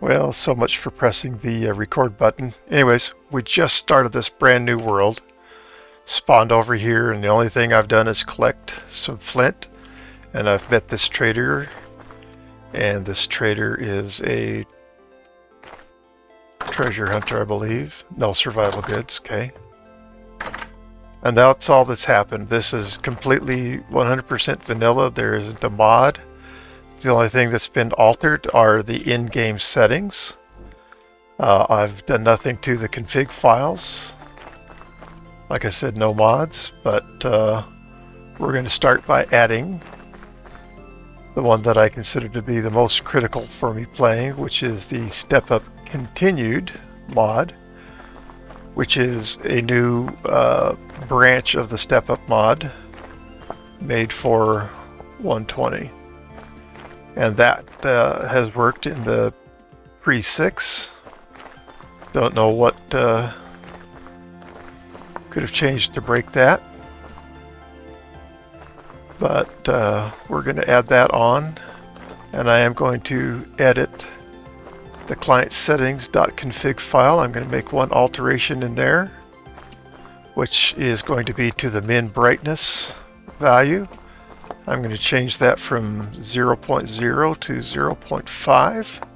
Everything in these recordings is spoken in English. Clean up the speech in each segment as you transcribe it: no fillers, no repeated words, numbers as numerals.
Well, so much for pressing the record button. Anyways, we just started this brand new world. Spawned over here, and the only thing I've done is collect some flint. And I've met this trader. And this trader is a treasure hunter, I believe. No survival goods, okay. And that's all that's happened. This is completely 100% vanilla. There isn't a mod. The only thing that's been altered are the in-game settings. I've done nothing to the config files. Like I said, no mods, but we're going to start by adding the one that I consider to be the most critical for me playing, which is the Step Up Continued mod, which is a new branch of the Step Up mod made for 1.20. And that has worked in the pre-6. Don't know what could have changed to break that. But we're going to add that on. And I am going to edit the client settings.config file. I'm going to make one alteration in there, which is going to be to the min brightness value. I'm going to change that from 0.0 to 0.5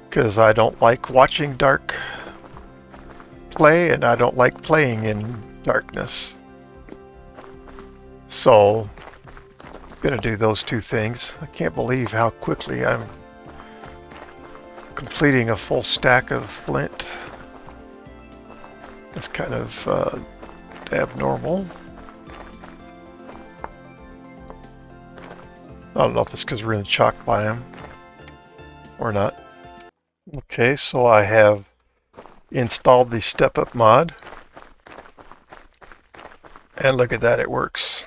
because I don't like watching dark play and I don't like playing in darkness. So I'm going to do those two things. I can't believe how quickly I'm completing a full stack of flint. That's kind of abnormal. I don't know if it's because we're in the chalk biome or not. Okay, so I have installed the Step Up mod. And look at that, it works.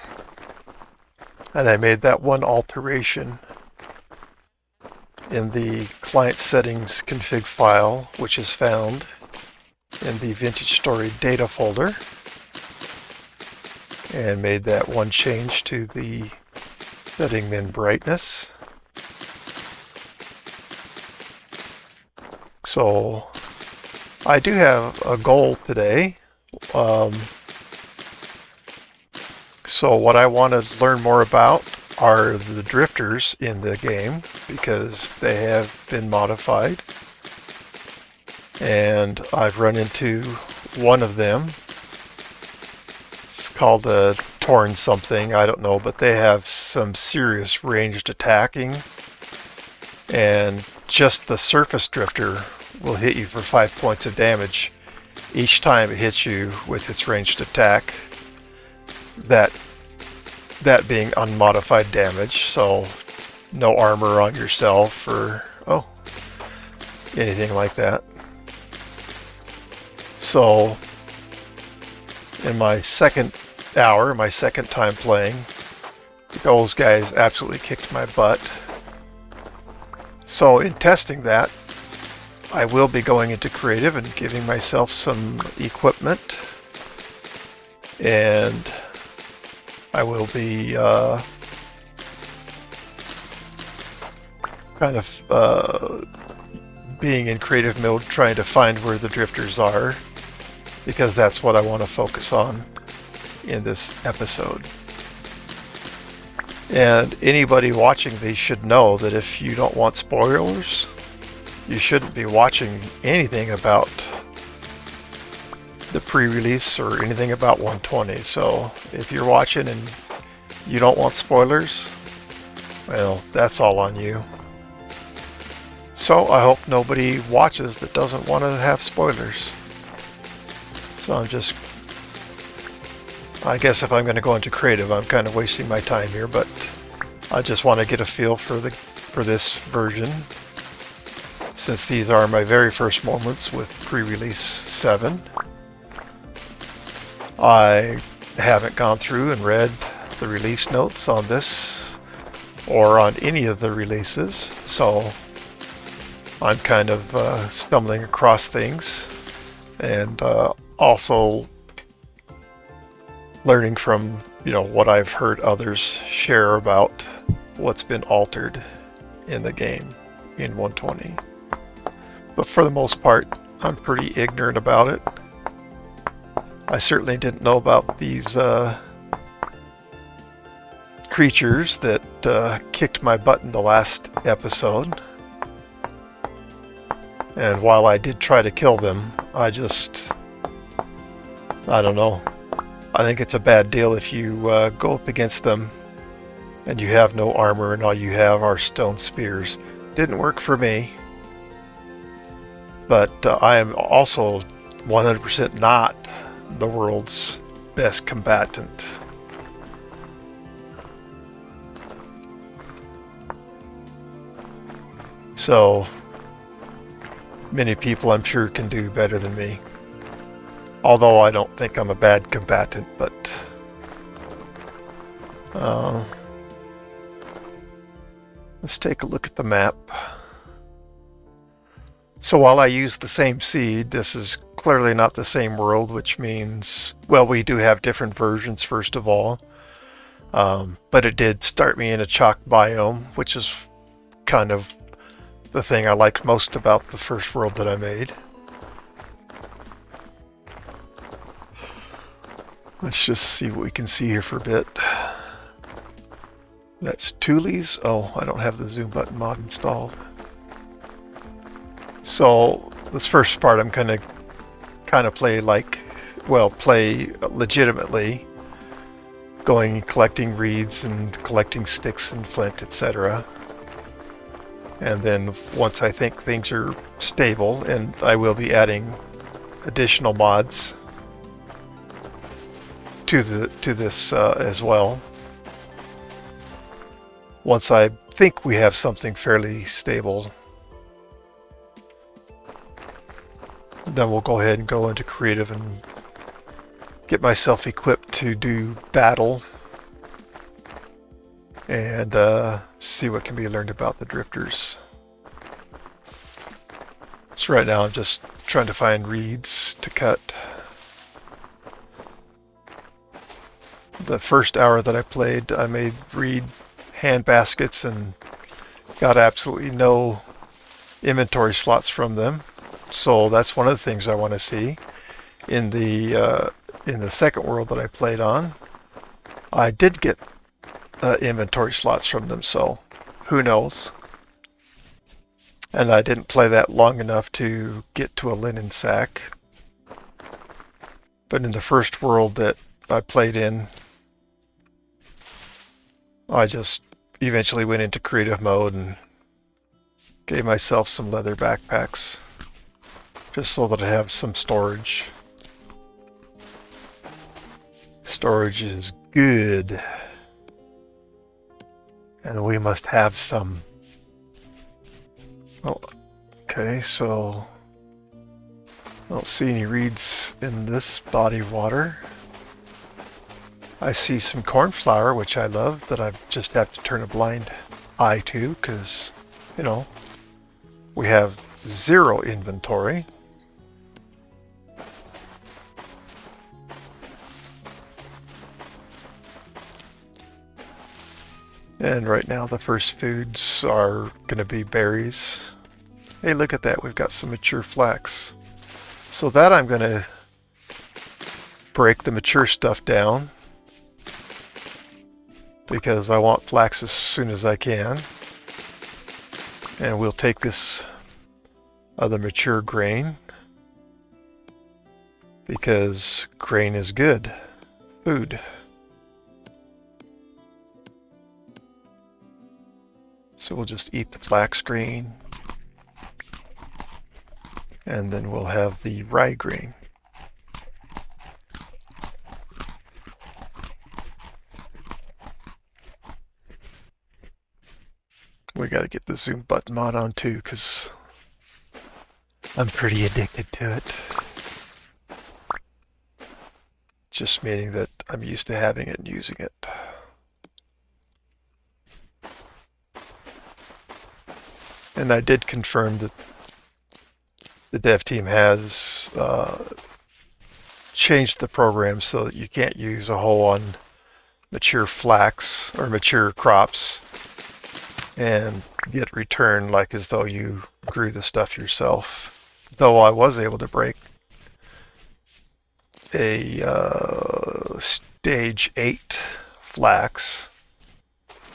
And I made that one alteration in the client settings config file, which is found in the Vintage Story data folder. And made that one change to the setting min brightness. So I do have a goal today. So what I want to learn more about are the drifters in the game because they have been modified. And I've run into one of them. It's called a Torn something, I don't know, but they have some serious ranged attacking. And just the surface drifter will hit you for 5 points of damage each time it hits you with its ranged attack. That being unmodified damage, so no armor on yourself or anything like that. So in my second hour, my second time playing, those guys absolutely kicked my butt. So in testing that, I will be going into creative and giving myself some equipment, and I will be kind of being in creative mode, trying to find where the drifters are, because that's what I want to focus on in this episode. And anybody watching these should know that if you don't want spoilers, you shouldn't be watching anything about the pre-release or anything about 1.20. So if you're watching and you don't want spoilers, well, that's all on you. So I hope nobody watches that doesn't want to have spoilers. So I guess if I'm going to go into creative, I'm kind of wasting my time here, but I just want to get a feel for this version, since these are my very first moments with pre-release 7. I haven't gone through and read the release notes on this or on any of the releases, so I'm kind of stumbling across things, and also learning from what I've heard others share about what's been altered in the game in 120. But for the most part, I'm pretty ignorant about it. I certainly didn't know about these creatures that kicked my butt in the last episode. And while I did try to kill them, I don't know. I think it's a bad deal if you go up against them and you have no armor and all you have are stone spears. Didn't work for me. But I am also 100% not the world's best combatant. So many people, I'm sure, can do better than me. Although I don't think I'm a bad combatant, but let's take a look at the map. So while I use the same seed, this is clearly not the same world, which means, well, we do have different versions, first of all. But it did start me in a chalk biome, which is kind of the thing I liked most about the first world that I made. Let's just see what we can see here for a bit. That's Thule's. Oh, I don't have the zoom button mod installed. So this first part I'm gonna kind of play legitimately, going and collecting reeds and collecting sticks and flint, etc. And then once I think things are stable, and I will be adding additional mods to this as well. Once I think we have something fairly stable, then we'll go ahead and go into creative and get myself equipped to do battle and see what can be learned about the drifters. So right now I'm just trying to find reeds to cut. The first hour that I played, I made reed hand baskets and got absolutely no inventory slots from them. So that's one of the things I want to see. In the second world that I played on, I did get inventory slots from them, so who knows. And I didn't play that long enough to get to a linen sack. But in the first world that I played in, I just eventually went into creative mode and gave myself some leather backpacks just so that I have some storage. Storage is good, and we must have some. Oh, okay, so I don't see any reeds in this body of water. I see some cornflower, which I love, that I just have to turn a blind eye to, because, you know, we have 0 inventory. And right now the first foods are going to be berries. Hey, look at that, we've got some mature flax. So that I'm going to break the mature stuff down, because I want flax as soon as I can. And we'll take this other mature grain, because grain is good food. So we'll just eat the flax grain, and then we'll have the rye grain. We got to get the zoom button mod on too, because I'm pretty addicted to it. Just meaning that I'm used to having it and using it. And I did confirm that the dev team has changed the program so that you can't use a hoe on mature flax or mature crops. And get returned like as though you grew the stuff yourself. Though I was able to break a stage 8 flax,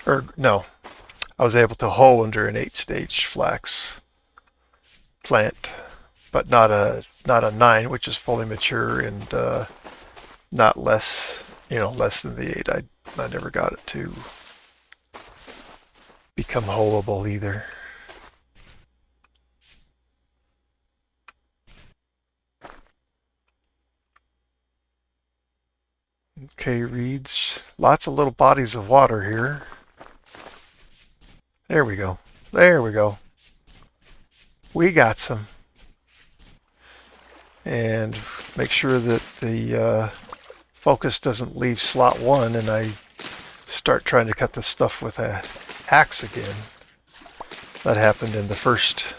or no, I was able to hoe under an 8-stage flax plant, but not a 9, which is fully mature, and not less, less than the 8. I never got it to become hoeable either. Okay, reeds. Lots of little bodies of water here. There we go. There we go. We got some. And make sure that the focus doesn't leave slot 1 and I start trying to cut this stuff with an axe again. That happened in the first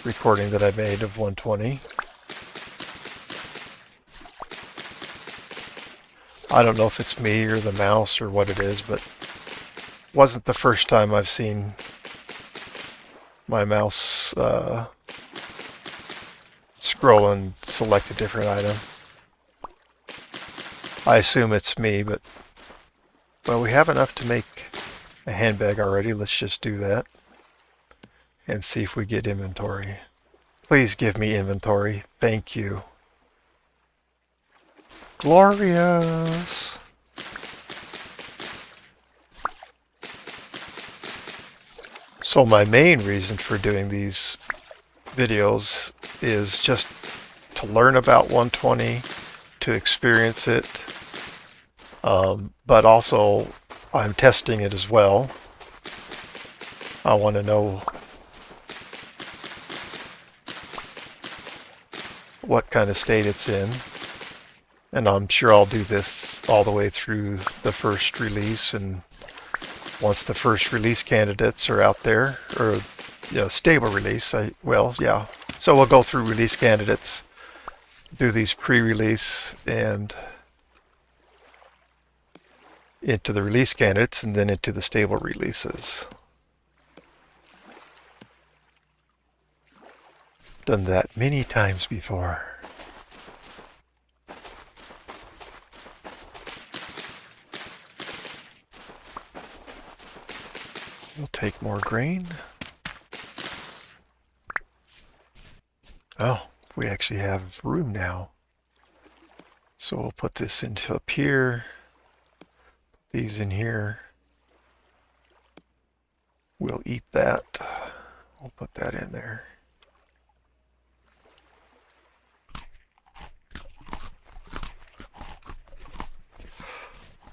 recording that I made of 120. I don't know if it's me or the mouse or what it is, but it wasn't the first time I've seen my mouse scroll and select a different item. I assume it's me, but well, we have enough to make a handbag already. Let's just do that and see if we get inventory. Please give me inventory. Thank you. Glorious. So my main reason for doing these videos is just to learn about 120, to experience it, but also I'm testing it as well. I want to know what kind of state it's in. And I'm sure I'll do this all the way through the first release, and once the first release candidates are out there, or stable release, so we'll go through release candidates, do these pre-release and into the release candidates, and then into the stable releases. Done that many times before. We'll take more grain. Oh, we actually have room now. So we'll put this into up here. Put these in here. We'll eat that. We'll put that in there.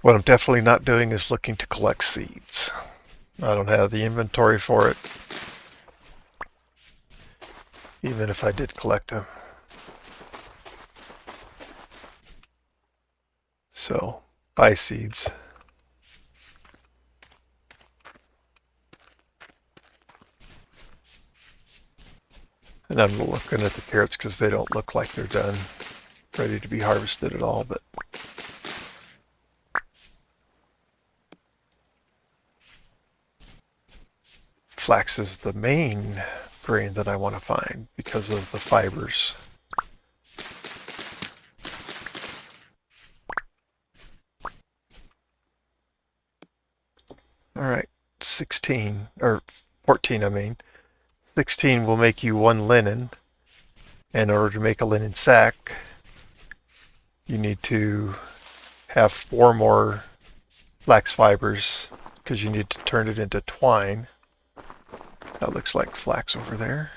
What I'm definitely not doing is looking to collect seeds. I don't have the inventory for it, even if I did collect them. So, buy seeds. And I'm looking at the carrots because they don't look like they're done, ready to be harvested at all, but flax is the main grain that I want to find because of the fibers. All right, 16, or 14, I mean. 16 will make you 1 linen. In order to make a linen sack, you need to have 4 more flax fibers because you need to turn it into twine. That looks like flax over there.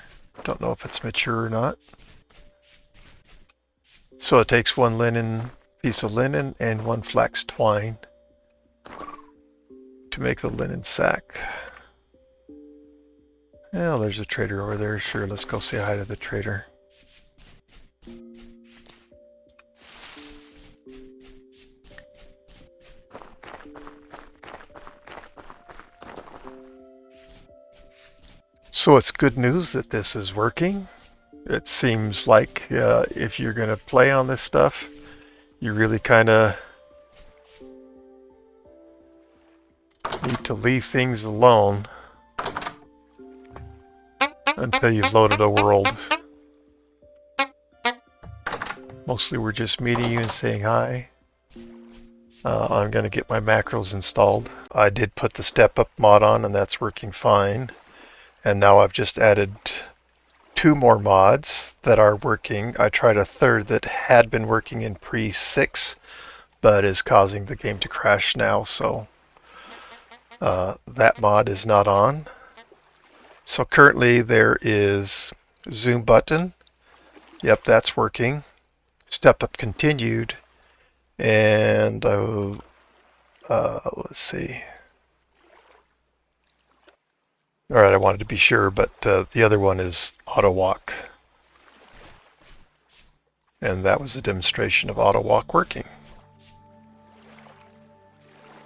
Don't know if it's mature or not. So it takes 1 linen piece of linen and 1 flax twine to make the linen sack. Well, there's a trader over there. Sure, let's go say hi to the trader. So it's good news that this is working. It seems like if you're going to play on this stuff, you really kind of need to leave things alone until you've loaded a world. Mostly we're just meeting you and saying hi. I'm going to get my macros installed. I did put the step up mod on and that's working fine. And now I've just added 2 more mods that are working. I tried a third that had been working in pre-6 but is causing the game to crash now, so that mod is not on. So currently there is zoom button. Yep, that's working. Step up continued, and let's see. All right, I wanted to be sure, but the other one is auto walk, and that was a demonstration of auto walk working.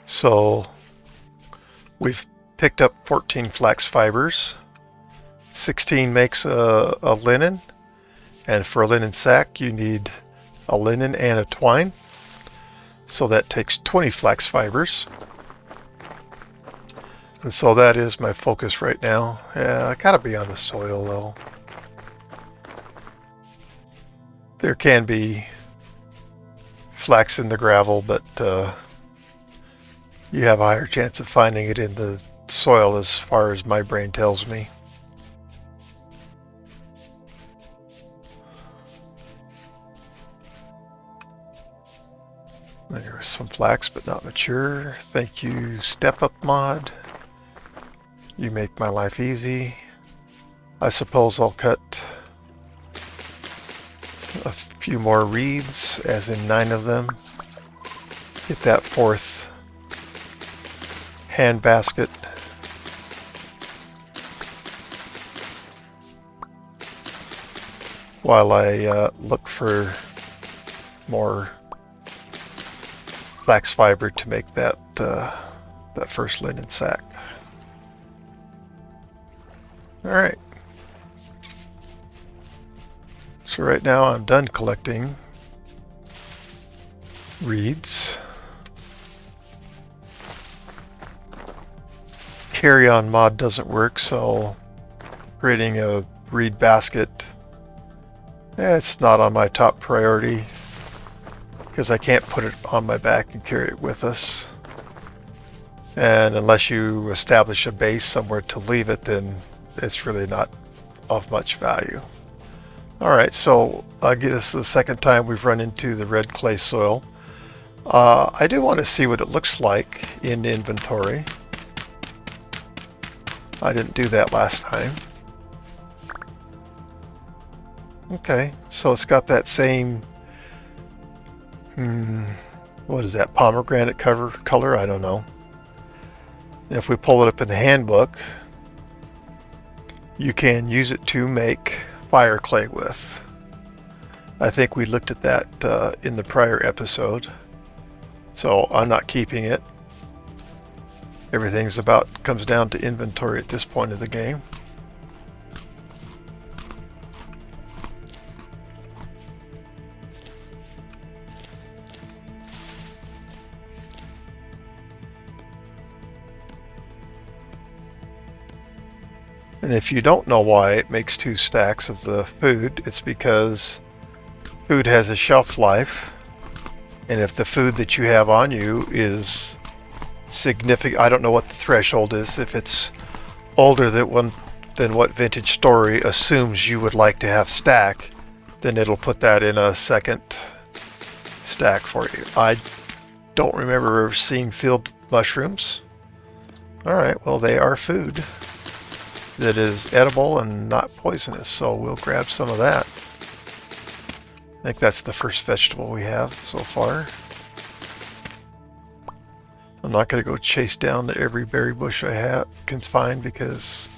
So we've picked up 14 flax fibers. 16 makes a linen, and for a linen sack you need a linen and a twine, so that takes 20 flax fibers. And so that is my focus right now. Yeah, I gotta be on the soil though. There can be flax in the gravel, but you have a higher chance of finding it in the soil as far as my brain tells me. There's some flax, but not mature. Thank you, Step Up Mod. You make my life easy. I suppose I'll cut a few more reeds, as in 9 of them. Get that 4th hand basket. While I look for more flax fiber to make that that first linen sack. All right. So right now I'm done collecting reeds. Carry-on mod doesn't work, so creating a reed basket, it's not on my top priority, because I can't put it on my back and carry it with us. And unless you establish a base somewhere to leave it, then it's really not of much value. Alright, so I guess this is the second time we've run into the red clay soil. I do want to see what it looks like in inventory. I didn't do that last time. Okay, so it's got that same what is that, pomegranate color? I don't know. And if we pull it up in the handbook, you can use it to make fire clay with. I think we looked at that in the prior episode, so I'm not keeping it. Everything's comes down to inventory at this point of the game. And if you don't know why it makes 2 stacks of the food, it's because food has a shelf life, and if the food that you have on you is significant, I don't know what the threshold is, if it's older than what Vintage Story assumes you would like to have stack, then it'll put that in a second stack for you. I don't remember ever seeing field mushrooms. Alright, well they are food that is edible and not poisonous, so we'll grab some of that. I think that's the first vegetable we have so far. I'm not going to go chase down to every berry bush I can find, because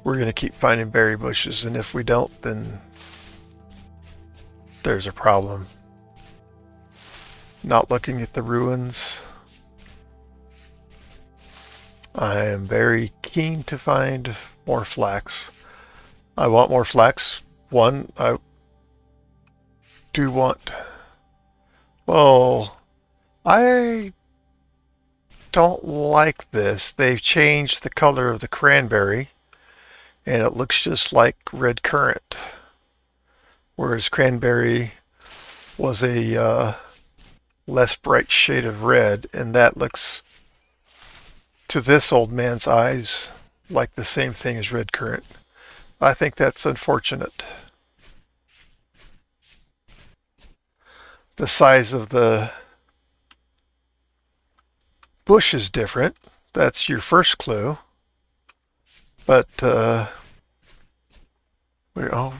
we're going to keep finding berry bushes, and if we don't, then there's a problem. Not looking at the ruins. I am very keen to find more flax. I want more flax. One, I do want... Well, I don't like this. They've changed the color of the cranberry, and it looks just like red currant, whereas cranberry was a less bright shade of red, and that looks, to this old man's eyes, like the same thing as red currant. I think that's unfortunate. The size of the bush is different. That's your first clue. But, oh,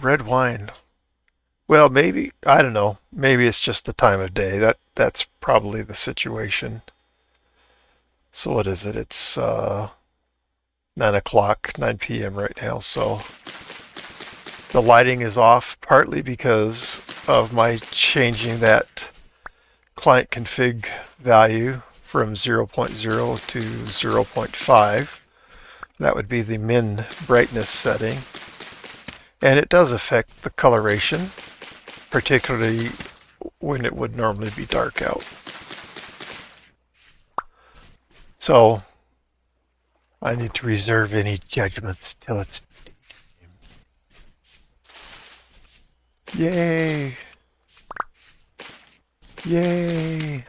red wine. Well, maybe, I don't know. Maybe it's just the time of day. That's probably the situation. So what is it? It's 9 o'clock, 9 p.m. right now. So the lighting is off partly because of my changing that client config value from 0.0 to 0.5. That would be the min brightness setting. And it does affect the coloration, particularly when it would normally be dark out. So I need to reserve any judgments till it's yay! Yay!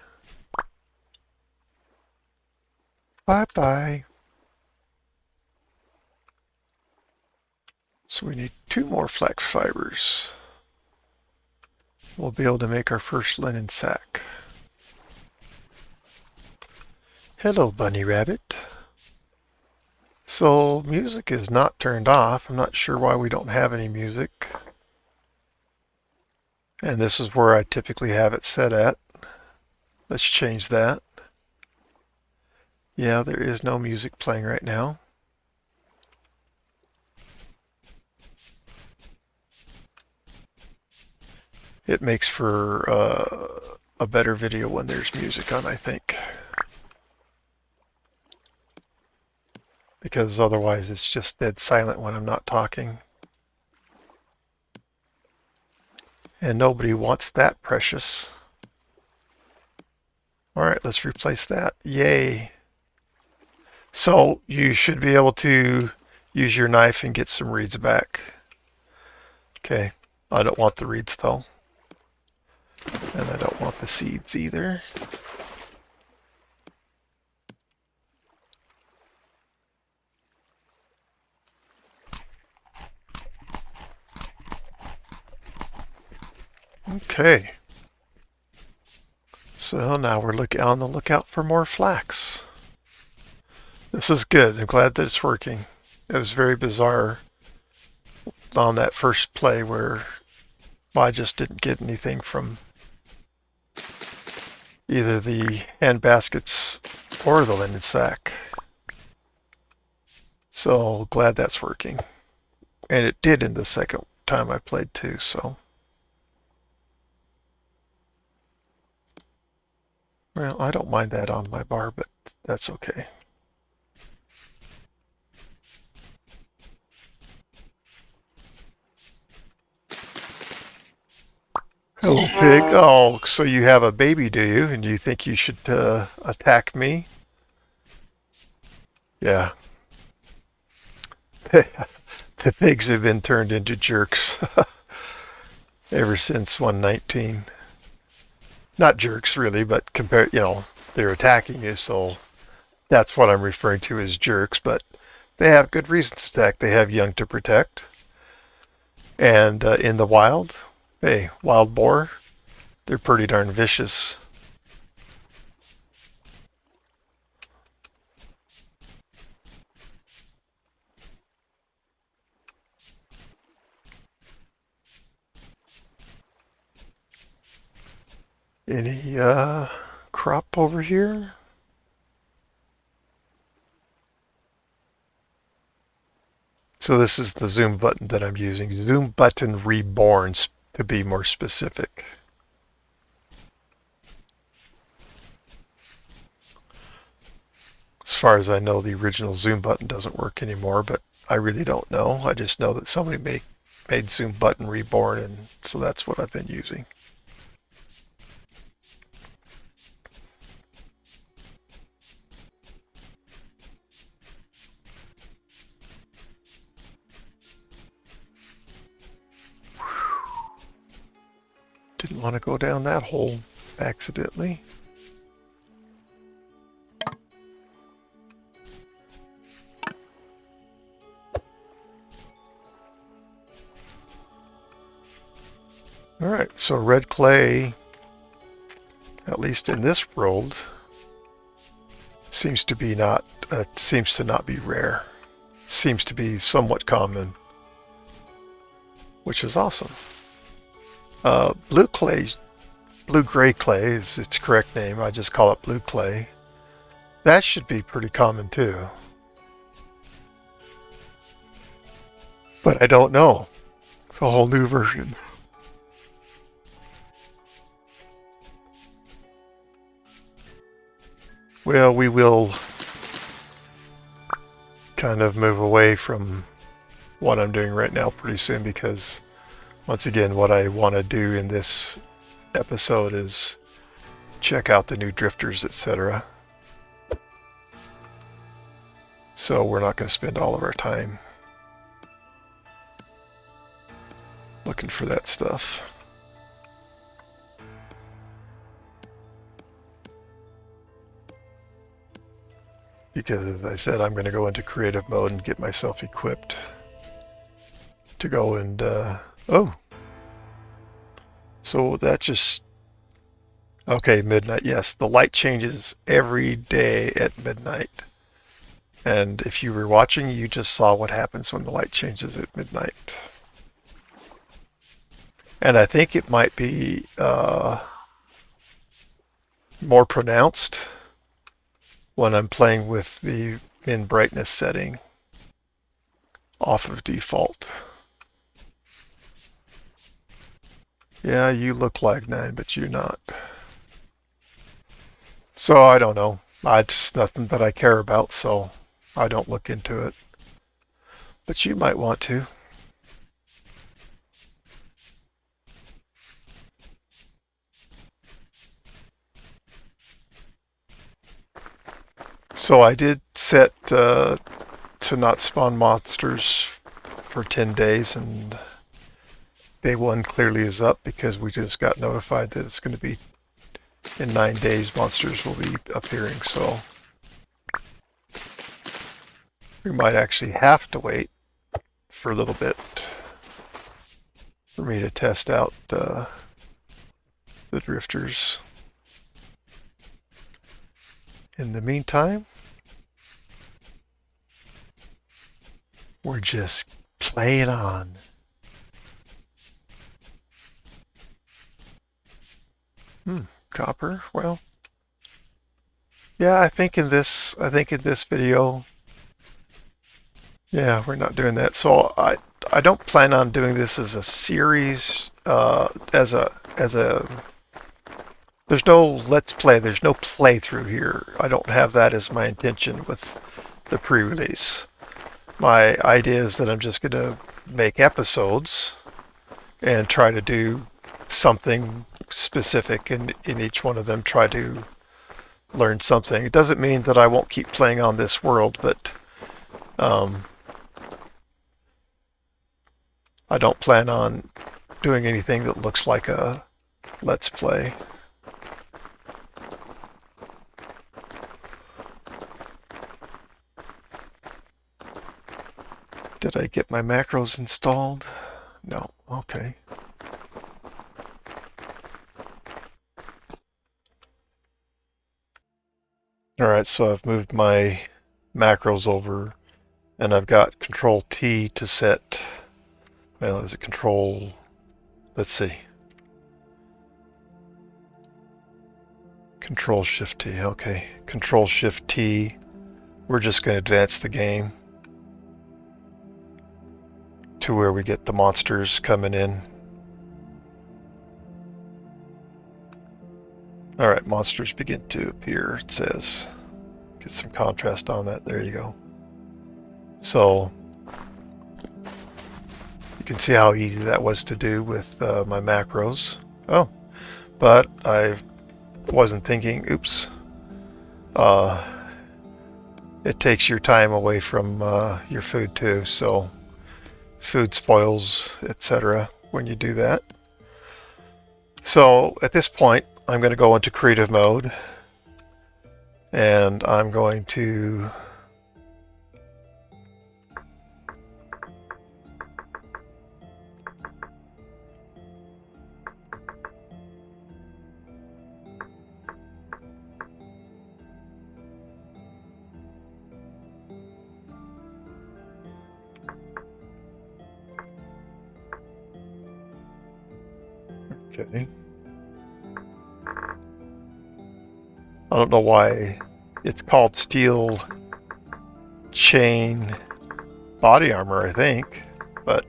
Bye-bye. So we need 2 more flax fibers. We'll be able to make our first linen sack. Hello, bunny rabbit. So music is not turned off. I'm not sure why we don't have any music. And this is where I typically have it set at. Let's change that. Yeah, there is no music playing right now. It makes for a better video when there's music on, I think. Because otherwise it's just dead silent when I'm not talking. And nobody wants that precious. Alright, let's replace that. Yay! So you should be able to use your knife and get some reeds back. Okay, I don't want the reeds though. And I don't want the seeds either. Okay. So now we're on the lookout for more flax. This is good. I'm glad that it's working. It was very bizarre on that first play where I just didn't get anything from either the hand baskets or the linen sack. So glad that's working. And it did in the second time I played too, so. Well, I don't mind that on my bar, but that's okay. Hello, pig. Oh, so you have a baby, do you? And you think you should attack me? Yeah. The pigs have been turned into jerks ever since 1.19. Not jerks, really, but they're attacking you, so that's what I'm referring to as jerks, but they have good reasons to attack. They have young to protect. And in the wild, hey, wild boar, they're pretty darn vicious. Any crop over here? So this is the zoom button that I'm using. Zoom button reborn, to be more specific. As far as I know, the original zoom button doesn't work anymore, but I really don't know. I just know that somebody made zoom button reborn, and so that's what I've been using. Didn't want to go down that hole accidentally. Alright, so red clay, at least in this world, seems to not be rare. Seems to be somewhat common, which is awesome. Blue-gray clay is its correct name. I just call it blue clay. That should be pretty common too. But I don't know. It's a whole new version. Well, we will kind of move away from what I'm doing right now pretty soon, because once again, what I want to do in this episode is check out the new drifters, etc. So we're not going to spend all of our time looking for that stuff. Because, as I said, I'm going to go into creative mode and get myself equipped to go and, oh. So that just, okay, midnight, yes. The light changes every day at midnight. And if you were watching, you just saw what happens when the light changes at midnight. And I think it might be more pronounced when I'm playing with the min brightness setting off of default. Yeah, you look like 9, but you're not. So I don't know. It's nothing that I care about, so I don't look into it. But you might want to. So I did set to not spawn monsters for 10 days, and day 1 clearly is up because we just got notified that it's going to be in 9 days monsters will be appearing, so we might actually have to wait for a little bit for me to test out the drifters. In the meantime, we're just playing on. Copper. Well, yeah, I think in this video, yeah, we're not doing that. So I don't plan on doing this as a series. As a there's no let's play. There's no playthrough here. I don't have that as my intention with the pre-release. My idea is that I'm just going to make episodes and try to do something specific in each one of them, try to learn something. It doesn't mean that I won't keep playing on this world, but I don't plan on doing anything that looks like a let's play. Did I get my macros installed? No. Okay. Alright, so I've moved my macros over, and I've got Control T to set, well, is it Control, let's see. Control Shift T, okay. Control Shift T. We're just going to advance the game to where we get the monsters coming in. Alright, monsters begin to appear, it says. Get some contrast on that, there you go. So, you can see how easy that was to do with my macros. Oh, but I wasn't thinking, oops. It takes your time away from your food too, so food spoils, etc. when you do that. So at this point, I'm going to go into creative mode, and I'm going to okay. I don't know why it's called steel chain body armor, I think, but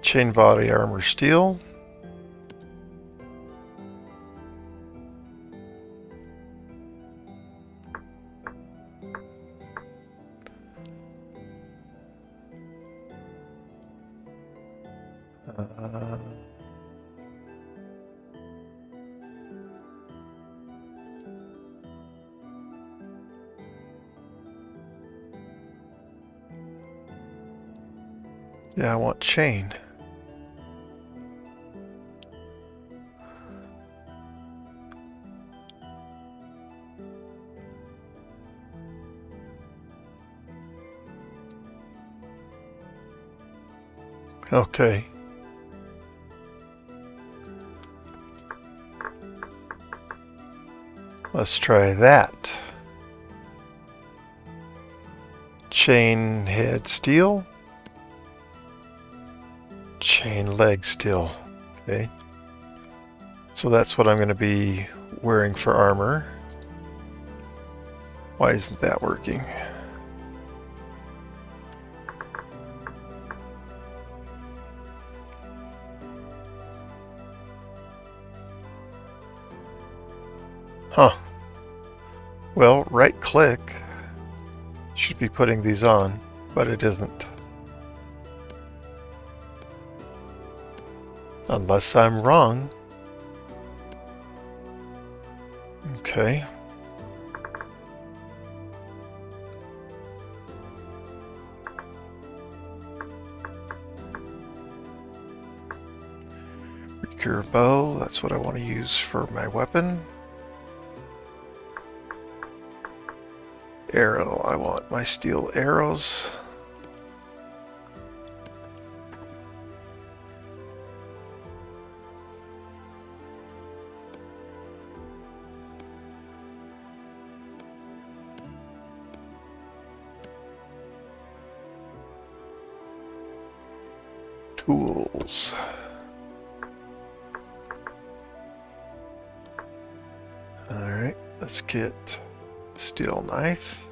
chain body armor steel. Yeah, I want chain. Okay. Let's try that. Chain head steel. Chain leg steel. Okay. So that's what I'm going to be wearing for armor. Why isn't that working? Huh. Well, right click should be putting these on, but it isn't. Unless I'm wrong. Okay. Recurve bow, that's what I want to use for my weapon. Arrow, I want my steel arrows. Tools. Alright, let's get steel knife,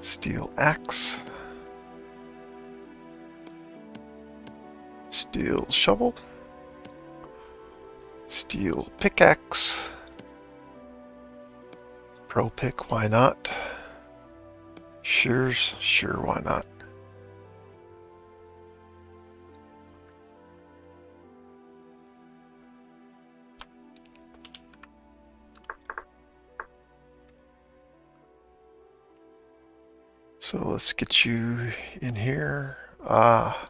steel axe, steel shovel, steel pickaxe, pro pick, why not? Shears, sure, why not? So let's get you in here. Ah.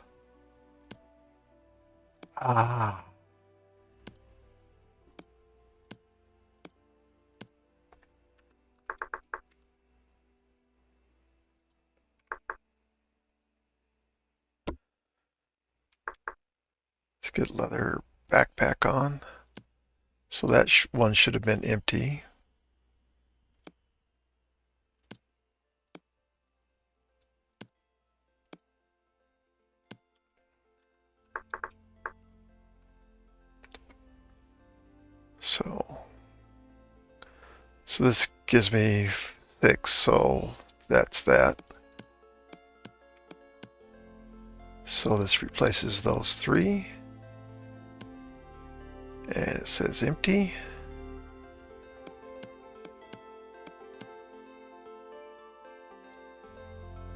Let's get leather backpack on. So that one should have been empty. So this gives me 6, so that's that. So this replaces those 3. And it says empty.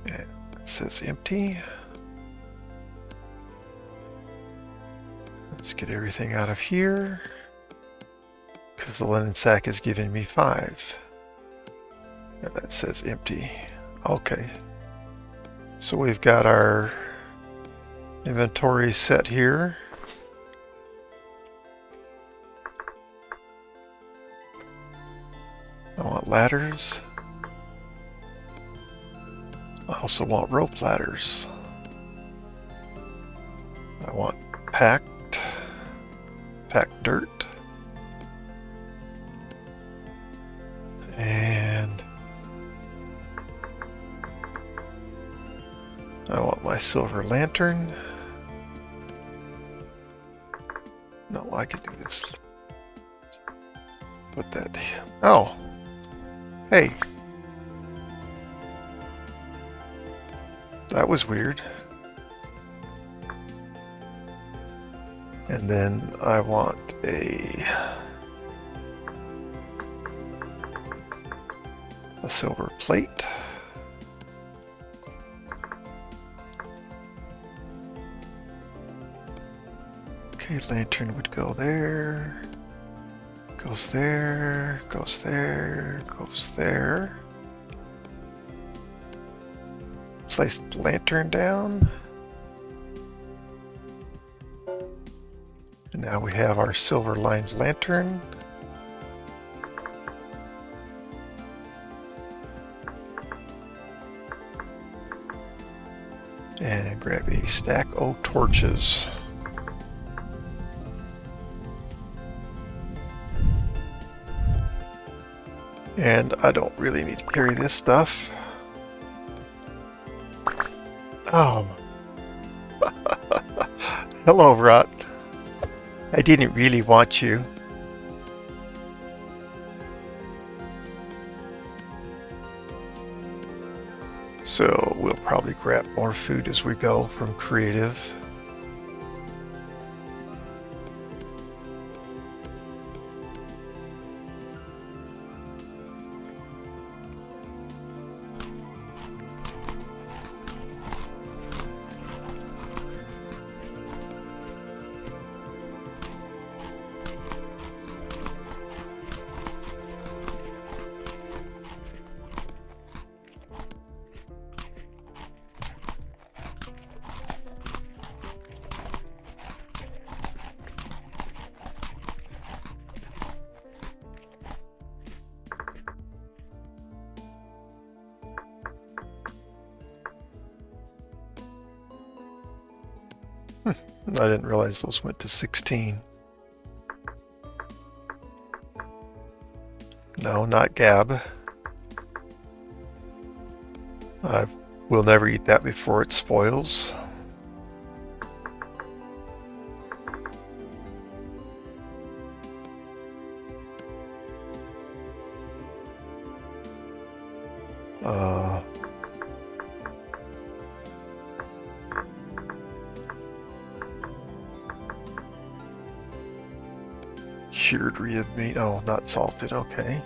And it says empty. Let's get everything out of here. because the linen sack is giving me 5. And that says empty. Okay. So we've got our inventory set here. I want ladders. I also want rope ladders. I want packed dirt. And I want my silver lantern. No, I can do this. Put that. Oh. Hey. That was weird. And then I want a silver plate. Okay, lantern would go there. Goes there, goes there, goes there. Place the lantern down. And now we have our silver lined lantern. And grab a stack of torches. And I don't really need to carry this stuff. Oh. Hello, Rot. I didn't really want you. So we'll probably grab more food as we go from creative. I didn't realize those went to 16. No, not Gab. I will never eat that before it spoils. Cured rib meat. Oh, not salted. Okay.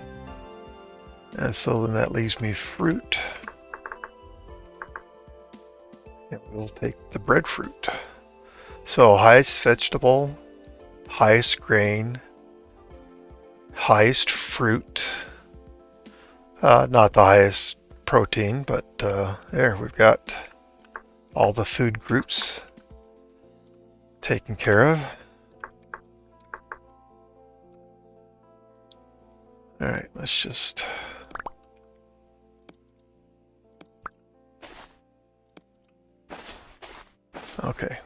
And so then that leaves me fruit. And we'll take the breadfruit. So highest vegetable, highest grain, highest fruit. Not the highest protein, but there we've got all the food groups taken care of. All right, let's just... Okay.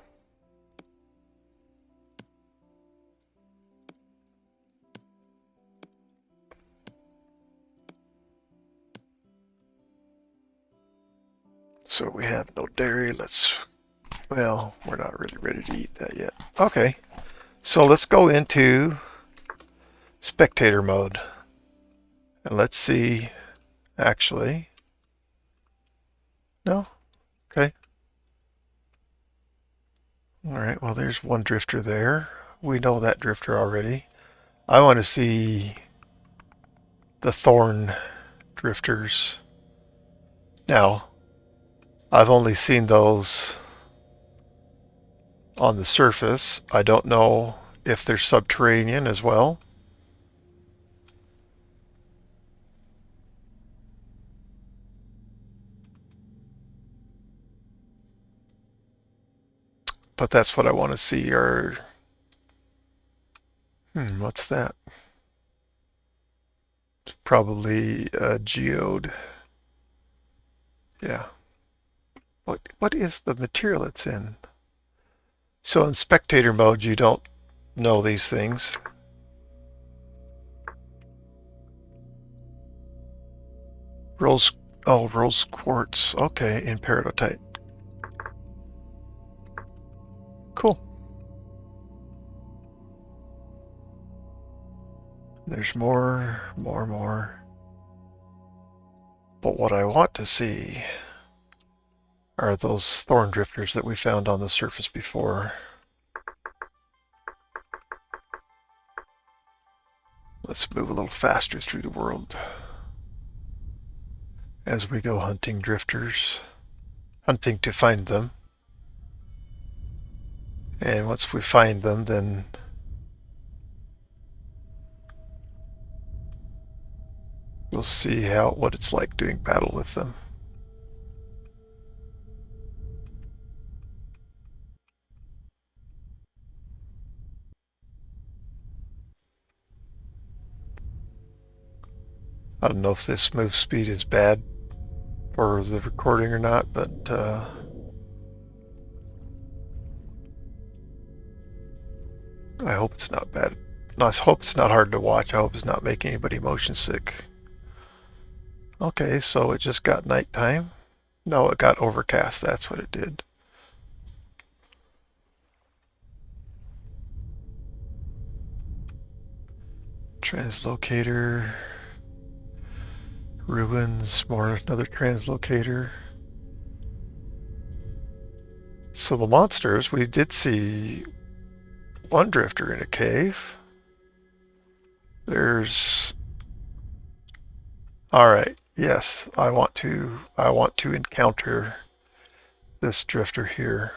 So we have no dairy. Well, we're not really ready to eat that yet. Okay, so let's go into spectator mode. And let's see, actually, no, okay. All right, well, there's one drifter there. We know that drifter already. I want to see the thorn drifters. Now, I've only seen those on the surface. I don't know if they're subterranean as well. but that's what I want to see. Or what's that? It's probably a geode. Yeah. What is the material it's in? So in spectator mode, you don't know these things. Rose quartz. Okay, in peridotite. Cool. There's more. But what I want to see are those thorn drifters that we found on the surface before. Let's move a little faster through the world as we go hunting drifters, hunting to find them. And once we find them, then we'll see what it's like doing battle with them. I don't know if this move speed is bad for the recording or not, but I hope it's not bad. No, I hope it's not hard to watch. I hope it's not making anybody motion sick. Okay, so it just got nighttime. No, it got overcast. That's what it did. Translocator. Ruins. Another translocator. So the monsters, we did see one drifter in a cave. There's... Alright, yes, I want to encounter this drifter here.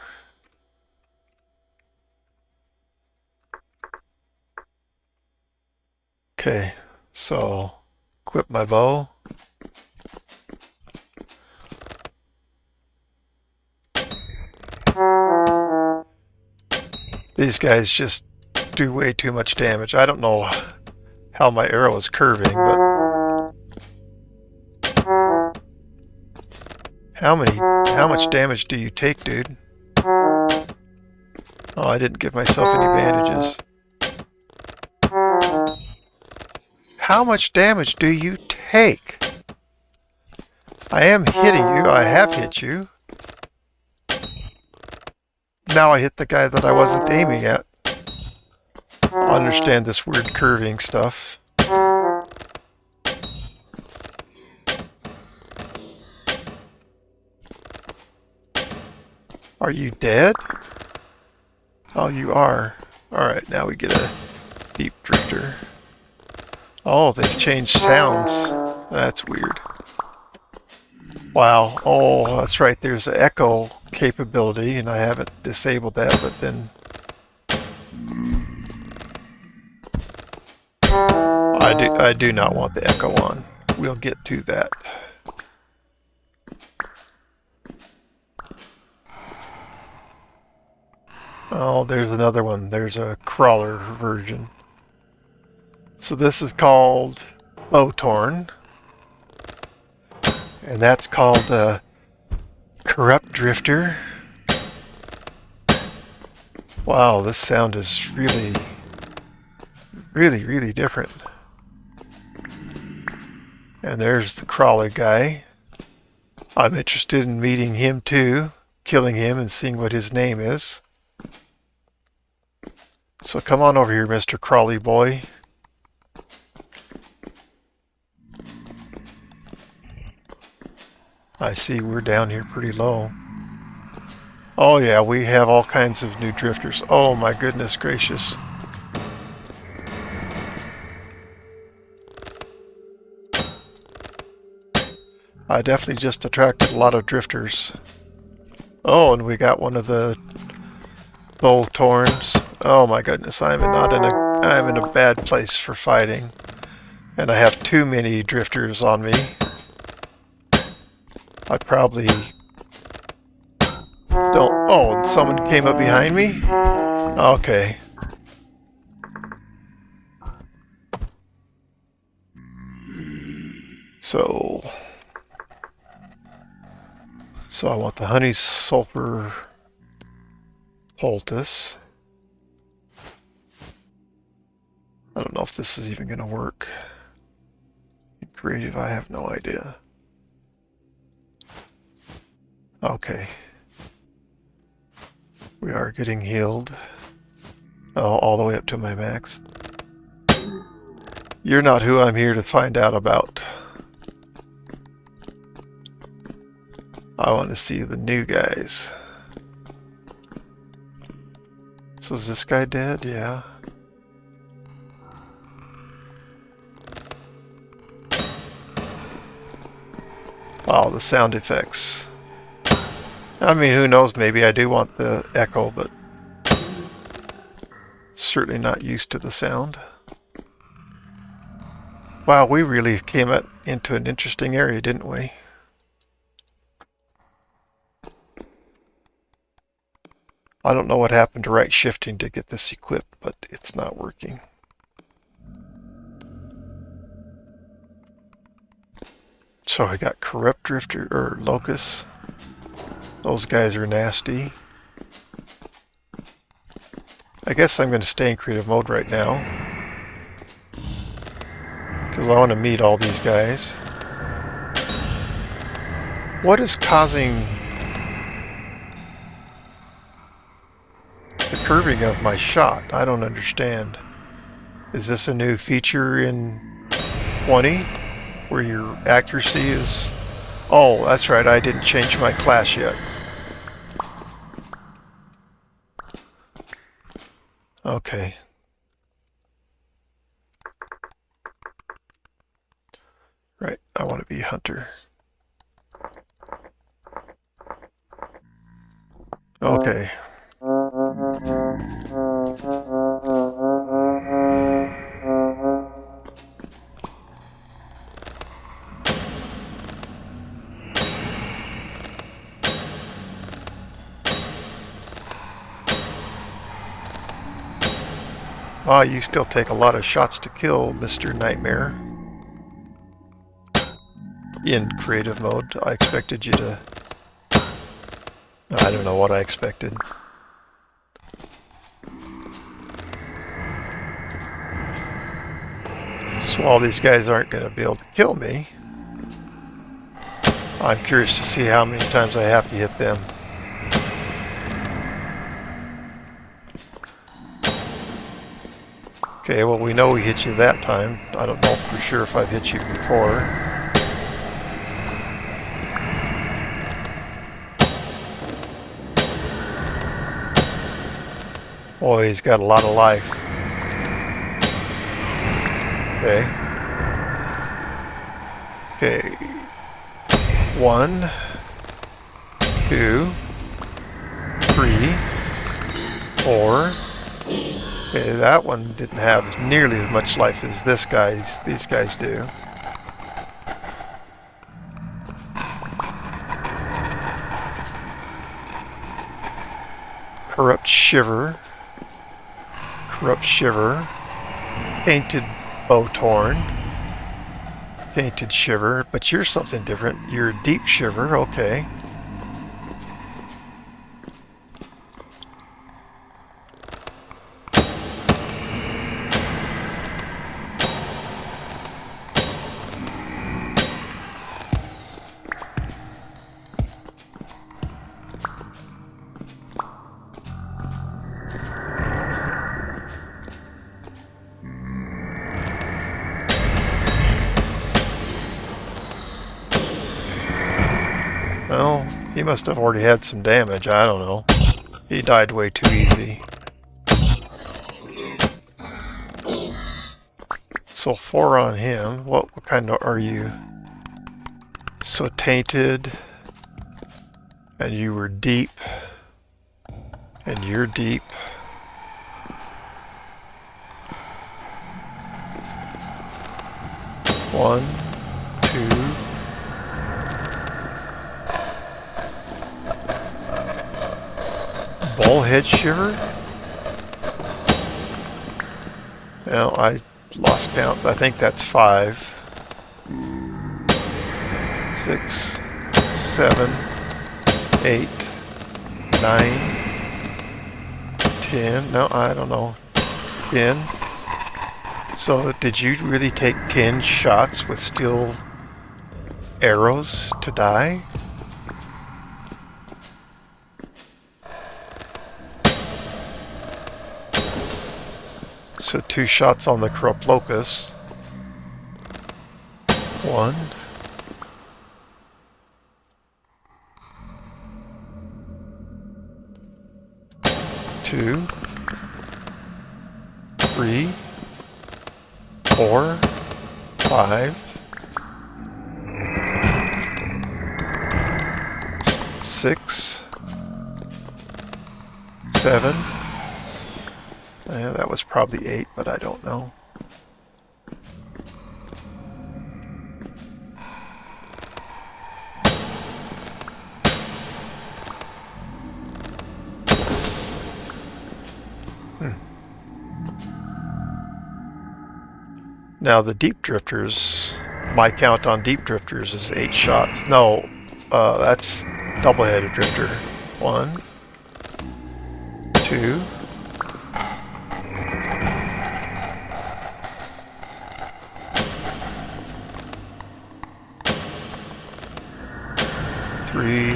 Okay, so equip my bow. These guys just do way too much damage. I don't know how my arrow is curving, but how much damage do you take, dude? Oh, I didn't give myself any bandages. How much damage do you take? I am hitting you. I have hit you. Now I hit the guy that I wasn't aiming at. I understand this weird curving stuff. Are you dead? Oh, you are. Alright, now we get a deep drifter. Oh, they've changed sounds. That's weird. Wow. Oh, that's right. There's an echo capability, and I haven't disabled that, but then... I do not want the echo on. We'll get to that. Oh, there's another one. There's a crawler version. So this is called Bowtorn. And that's called the Corrupt Drifter. Wow, this sound is really different. And there's the crawler guy. I'm interested in meeting him too, killing him and seeing what his name is. So come on over here, Mr. Crawley boy. I see we're down here pretty low. Oh yeah, we have all kinds of new drifters. Oh my goodness gracious. I definitely just attracted a lot of drifters. Oh, and we got one of the Bowtorns. Oh my goodness, I'm in a bad place for fighting. And I have too many drifters on me. I probably Don't. Oh, and someone came up behind me? Okay. So I want the honey sulfur poultice. I don't know if this is even going to work. In creative, I have no idea. Okay. We are getting healed. Oh, all the way up to my max. You're not who I'm here to find out about. I want to see the new guys. So is this guy dead? Yeah. Wow, the sound effects. I mean, who knows, maybe I do want the echo, but certainly not used to the sound. Wow, we really came into an interesting area, didn't we? I don't know what happened to right shifting to get this equipped, but it's not working. So I got corrupt drifter or locusts. Those guys are nasty. I guess I'm going to stay in creative mode right now, because I want to meet all these guys. What is causing the curving of my shot? I don't understand. Is this a new feature in 20 where your accuracy is... Oh, that's right, I didn't change my class yet. Okay. Right, I want to be hunter. Okay. Ah, you still take a lot of shots to kill, Mr. Nightmare. In creative mode, I expected you to... I don't know what I expected. So all these guys aren't going to be able to kill me. I'm curious to see how many times I have to hit them. Okay, well, we know we hit you that time. I don't know for sure if I've hit you before. Boy, he's got a lot of life. Okay. Okay. 1, 2, 3, 4. Okay, that one didn't have nearly as much life as these guys do. Corrupt Shiver. Corrupt Shiver. Painted Bowtorn. Painted Shiver. But you're something different. You're Deep Shiver. Okay. Well, he must have already had some damage. I don't know. He died way too easy. So 4 on him. What kind of are you? So tainted. And you were deep. And you're deep. One, two. Bullhead shiver? Well, I lost count. I think that's 5, 6, 7, 8, 9, 10. No, I don't know. 10. So did you really take 10 shots with steel arrows to die? So 2 shots on the corrupt locust. 1. 2. 3. 4. 5. 6. 7. Yeah, that was probably 8, but I don't know. Now the deep drifters, my count on deep drifters is 8 shots. No, that's double-headed drifter. 1, 2, 3,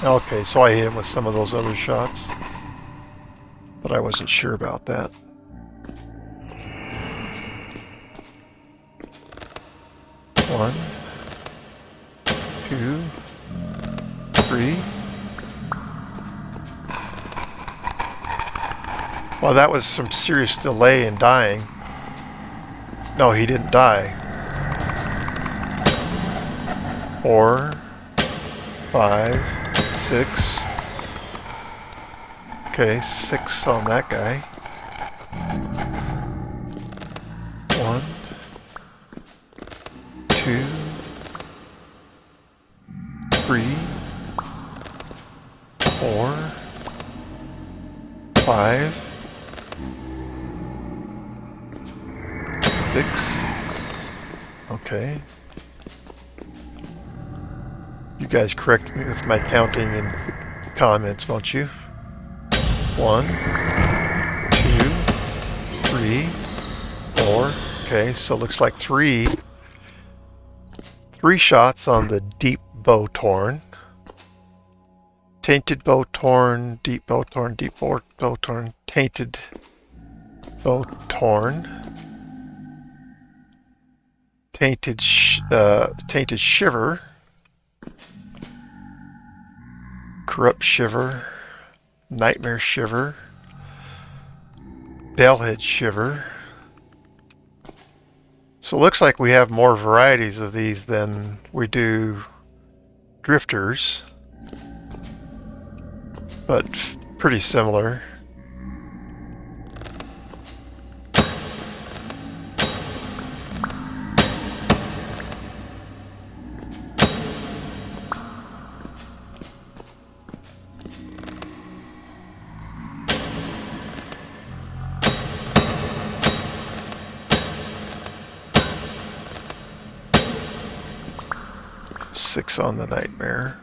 4. Okay, so I hit him with some of those other shots, but I wasn't sure about that. 1, 2, 3. Well, that was some serious delay in dying. No, he didn't die. 4, 5, 6. Okay, 6 on that guy. 1, 2, 3, 4, 5, 6. Okay. You guys correct me with my counting in the comments, won't you? 1, 2, 3, 4. Okay, so it looks like 3 shots on the deep bow torn. Tainted bow torn, deep bow torn, deep bow torn, tainted bow torn. Tainted shiver. Corrupt shiver. Nightmare shiver. Bellhead shiver. So it looks like we have more varieties of these than we do drifters, but pretty similar. Six on the nightmare.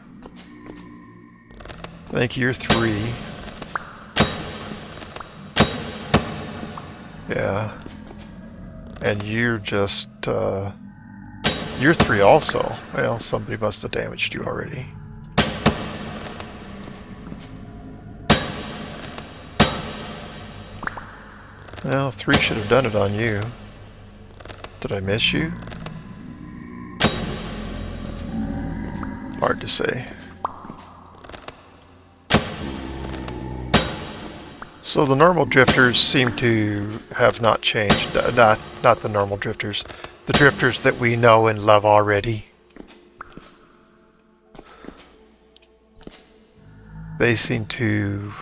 I think you're 3. Yeah. And you're just, you're 3 also. Well, somebody must have damaged you already. Well, 3 should have done it on you. Did I miss you? Hard to say. So the normal drifters seem to have not changed. Not the normal drifters. The drifters that we know and love already. They seem to...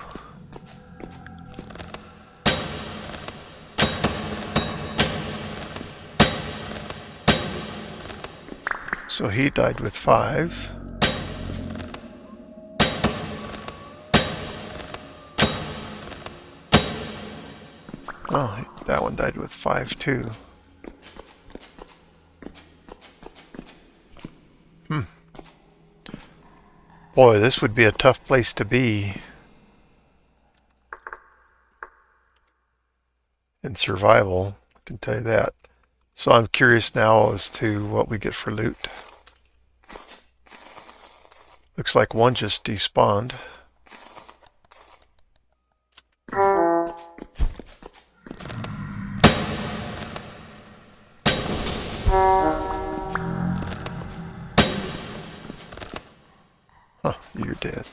So he died with 5. Oh, that one died with 5 too. Boy, this would be a tough place to be in survival, I can tell you that. So I'm curious now as to what we get for loot. Looks like one just despawned. Huh, you're dead.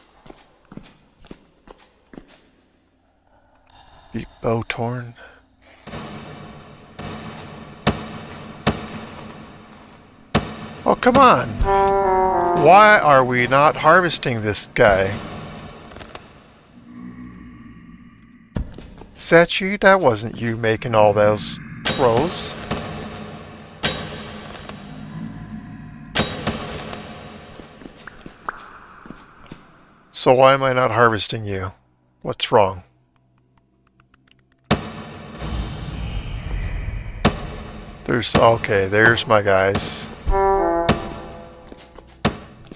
Deep bow torn. Oh, come on! Why are we not harvesting this guy? Is that you? That wasn't you making all those throws. So why am I not harvesting you? What's wrong? Okay, there's my guys.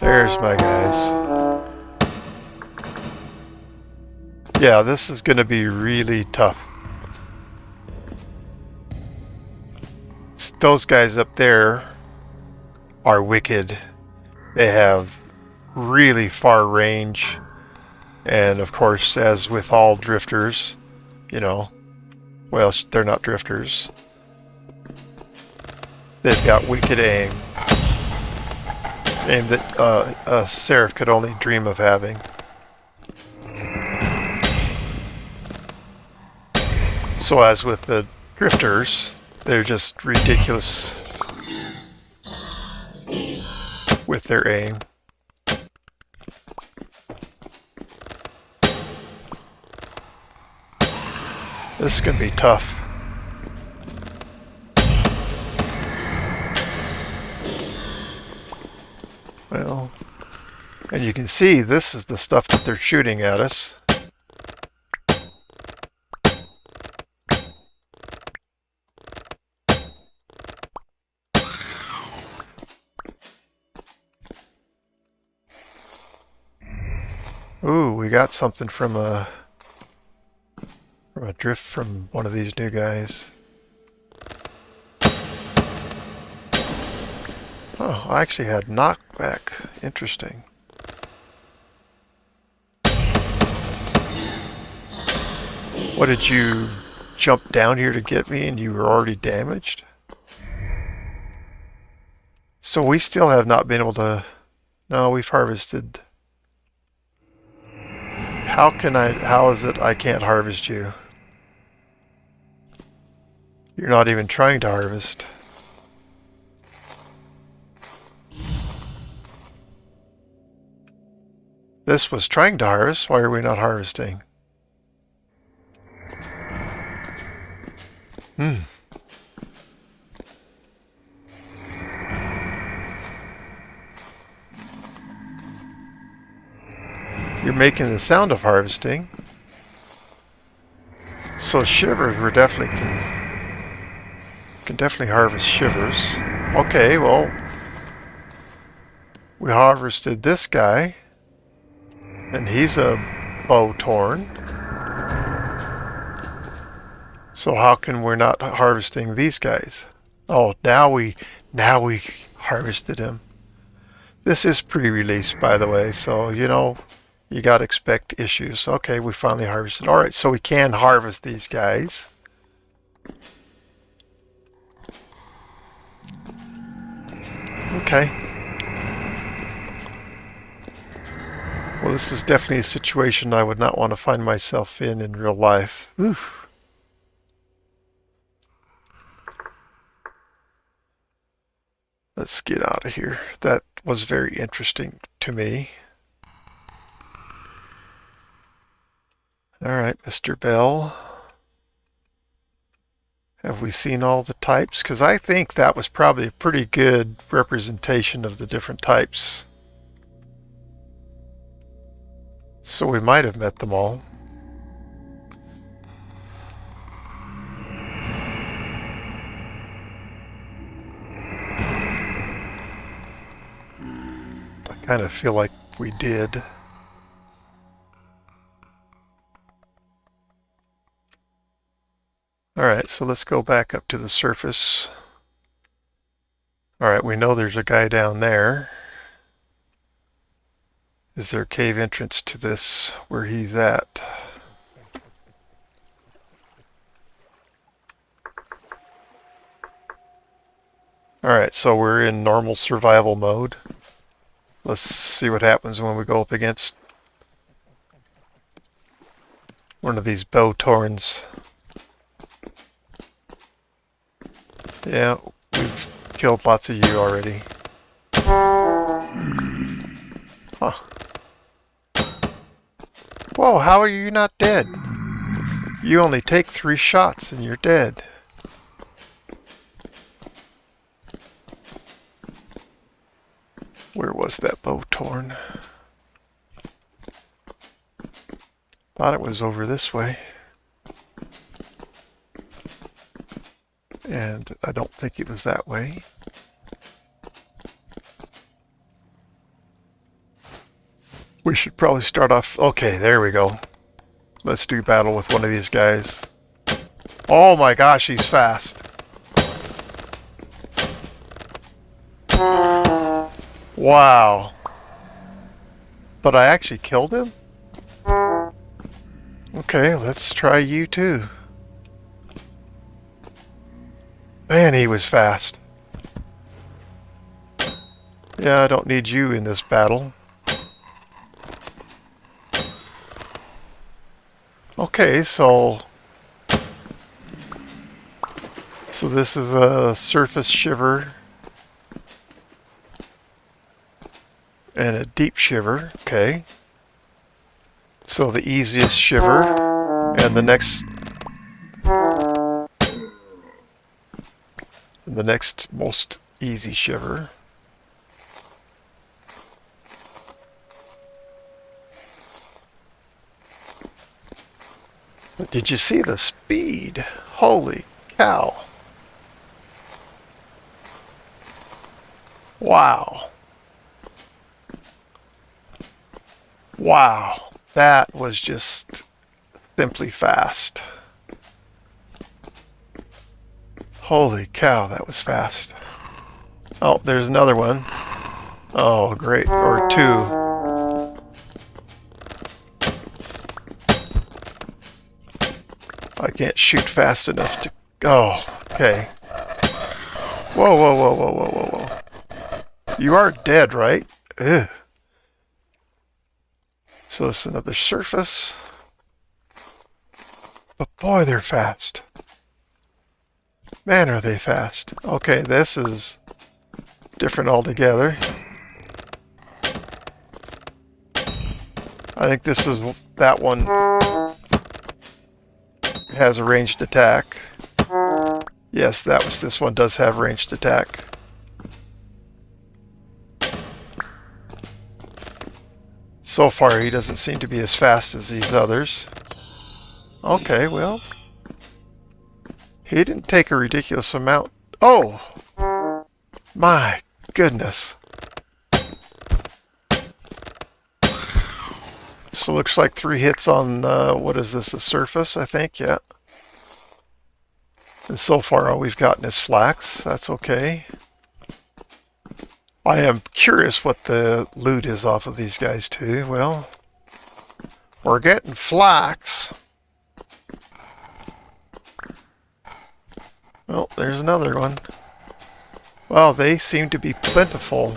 There's my guys. Yeah, this is going to be really tough. Those guys up there are wicked. They have really far range. And of course, as with all drifters, you know, well, they're not drifters. They've got wicked aim. Aim that a Seraph could only dream of having. So as with the drifters, they're just ridiculous with their aim. This is going to be tough. Well, and you can see this is the stuff that they're shooting at us. Ooh, we got something from a drift from one of these new guys. Oh, I actually had knockback. Interesting. What, did you jump down here to get me and you were already damaged? So we still have not been able to... No, we've harvested... How is it I can't harvest you? You're not even trying to harvest. This was trying to harvest. Why are we not harvesting? You're making the sound of harvesting. So shivers, we're definitely can definitely harvest shivers. Okay, well, we harvested this guy, and he's a bow torn. So how can we're not harvesting these guys? Oh, now we harvested him. This is pre-release, by the way, so you know you gotta expect issues. Okay, we finally harvested. All right, so we can harvest these guys. Okay. Well, this is definitely a situation I would not want to find myself in real life. Oof. Let's get out of here. That was very interesting to me. All right, Mr. Bell. Have we seen all the types? Because I think that was probably a pretty good representation of the different types. So we might have met them all. kind of feel like we did. Alright, so let's go back up to the surface. Alright, we know there's a guy down there. Is there a cave entrance to this where he's at? Alright, so we're in normal survival mode. Let's see what happens when we go up against one of these bow torns. Yeah, we've killed lots of you already. Huh. Whoa, how are you not dead? You only take 3 shots and you're dead. Where was that bow torn? Thought it was over this way. And I don't think it was that way. We should probably start off... Okay, there we go. Let's do battle with one of these guys. Oh my gosh, he's fast. Wow. But I actually killed him? Okay, let's try you too. Man, he was fast. Yeah, I don't need you in this battle. Okay, so this is a surface shiver and a deep shiver. Okay. So the easiest shiver and the next most easy shiver. But did you see the speed? Holy cow. Wow. Wow. That was just simply fast. Holy cow, that was fast. Oh, there's another one. Oh, great. Or 2. I can't shoot fast enough to... Oh, okay. Whoa, whoa, whoa, whoa, whoa, whoa, whoa. You are dead, right? Ugh. So this is another surface. But boy, they're fast. Man, are they fast. Okay, this is different altogether. I think this is... That one has a ranged attack. Yes, this one does have ranged attack. So far, he doesn't seem to be as fast as these others. Okay, well, he didn't take a ridiculous amount. Oh! My goodness. So looks like 3 hits on, what is this, a surface, I think, yeah. And so far all we've gotten is flax, that's okay. I am curious what the loot is off of these guys too. Well, we're getting flax. Oh, there's another one. Well, they seem to be plentiful.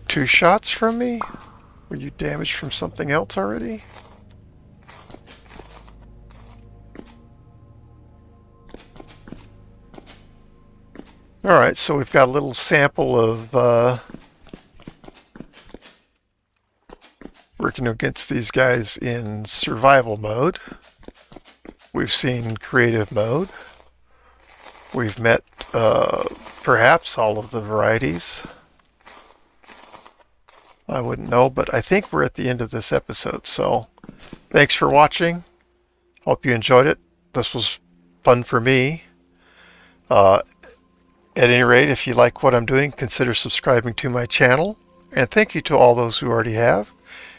2 shots from me? Were you damaged from something else already? Alright, so we've got a little sample of working against these guys in survival mode. We've seen creative mode. We've met perhaps all of the varieties. I wouldn't know, but I think we're at the end of this episode. So thanks for watching. Hope you enjoyed it. This was fun for me. At any rate, if you like what I'm doing, consider subscribing to my channel. And thank you to all those who already have.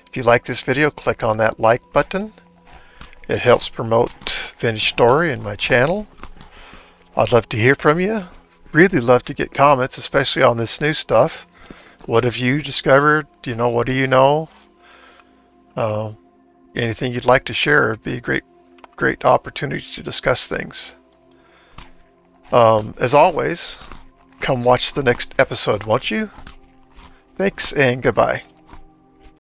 If you like this video, click on that like button. It helps promote Vintage Story and my channel. I'd love to hear from you. Really love to get comments, especially on this new stuff. What have you discovered? What do you know? Anything you'd like to share would be a great opportunity to discuss things. As always, come watch the next episode, won't you? Thanks and goodbye.